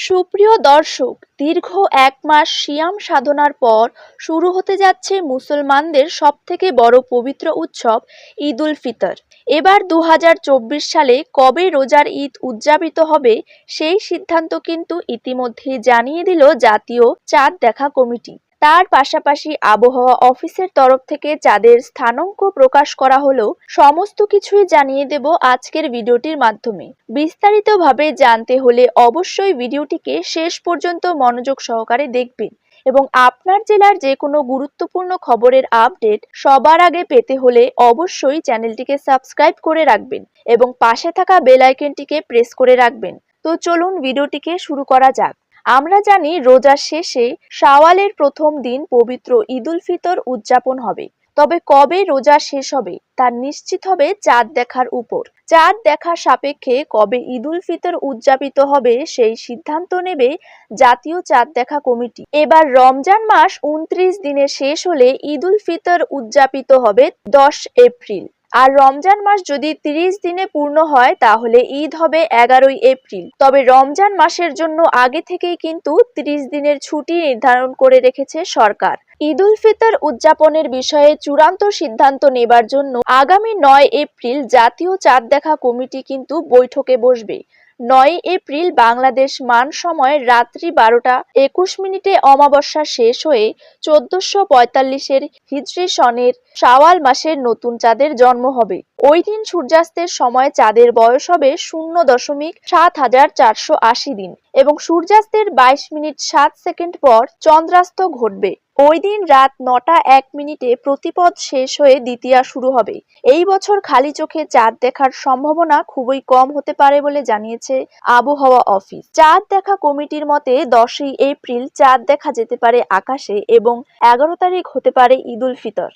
সুপ্রিয় দর্শক, দীর্ঘ এক মাস সিয়াম সাধনার পর শুরু হতে যাচ্ছে মুসলমানদের সবথেকে বড় পবিত্র উৎসব ঈদ উল ফিতর। এবার ২০২৪ সালে কবে রোজার ঈদ উদযাপিত হবে সেই সিদ্ধান্ত কিন্তু ইতিমধ্যেই জানিয়ে দিল জাতীয় চাঁদ দেখা কমিটি। তার পাশাপাশি আবহাওয়া অফিসের তরফ থেকে চাঁদের স্থানাঙ্ক প্রকাশ করা হলো। সমস্ত কিছুই জানিয়ে দেব আজকের ভিডিওটির মাধ্যমে। বিস্তারিতভাবে জানতে হলে অবশ্যই ভিডিওটিকে শেষ পর্যন্ত মনোযোগ সহকারে দেখবেন এবং আপনার জেলার যে কোনো গুরুত্বপূর্ণ খবরের আপডেট সবার আগে পেতে হলে অবশ্যই চ্যানেলটিকে সাবস্ক্রাইব করে রাখবেন এবং পাশে থাকা বেল আইকনটিকে প্রেস করে রাখবেন। তো চলুন ভিডিওটিকে শুরু করা যাক। আমরা জানি রোজার শেষে শাওয়ালের প্রথম দিন পবিত্র ঈদ উল ফিতর উদযাপন হবে। তবে কবে রোজা শেষ হবে তা নিশ্চিত হবে চাঁদ দেখার উপর। চাঁদ দেখার সাপেক্ষে কবে ঈদ উল ফিতর উদযাপিত হবে সেই সিদ্ধান্ত নেবে জাতীয় চাঁদ দেখা কমিটি। এবার রমজান মাস ২৯ দিনে শেষ হলে ঈদ উল ফিতর উদযাপিত হবে ১০ এপ্রিল। আর রমজান মাস যদি ৩০ দিনে পূর্ণ হয় তাহলে ঈদ হবে ১১ই এপ্রিল। তবে রমজান মাসের জন্য আগে থেকেই কিন্তু ৩০ দিনের ছুটি নির্ধারণ করে রেখেছে সরকার। ঈদ উল ফিতর উদযাপনের বিষয়ে চূড়ান্ত সিদ্ধান্ত নেবার জন্য আগামী ৯ এপ্রিল জাতীয় চাঁদ দেখা কমিটি কিন্তু বৈঠকে বসবে। ৯ এপ্রিল বাংলাদেশ মান সময় রাত্রি ১২টা ২১ অমাবস্যা শেষ হয়ে ১৪৪৫ হিজরি সনের শাওয়াল মাসের নতুন চাঁদের জন্ম হবে। ওই দিন সূর্যাস্তের সময় চাঁদের বয়স হবে ০.৭৪৮০ দিন এবং সূর্যাস্তের ২২ মিনিট ৭ সেকেন্ড পর চন্দ্রাস্ত ঘটবে। ওই দিন রাত ৯টা ১ প্রতিপদ শেষ হয়ে দ্বিতীয়া শুরু হবে। এই বছর খালি চোখে চাঁদ দেখার সম্ভাবনা খুবই কম হতে পারে বলে জানিয়েছে আবহাওয়া অফিস। চাঁদ দেখা কমিটির মতে ১০ই এপ্রিল চাঁদ দেখা যেতে পারে আকাশে এবং ১১ তারিখ হতে পারে ঈদ উল ফিতর।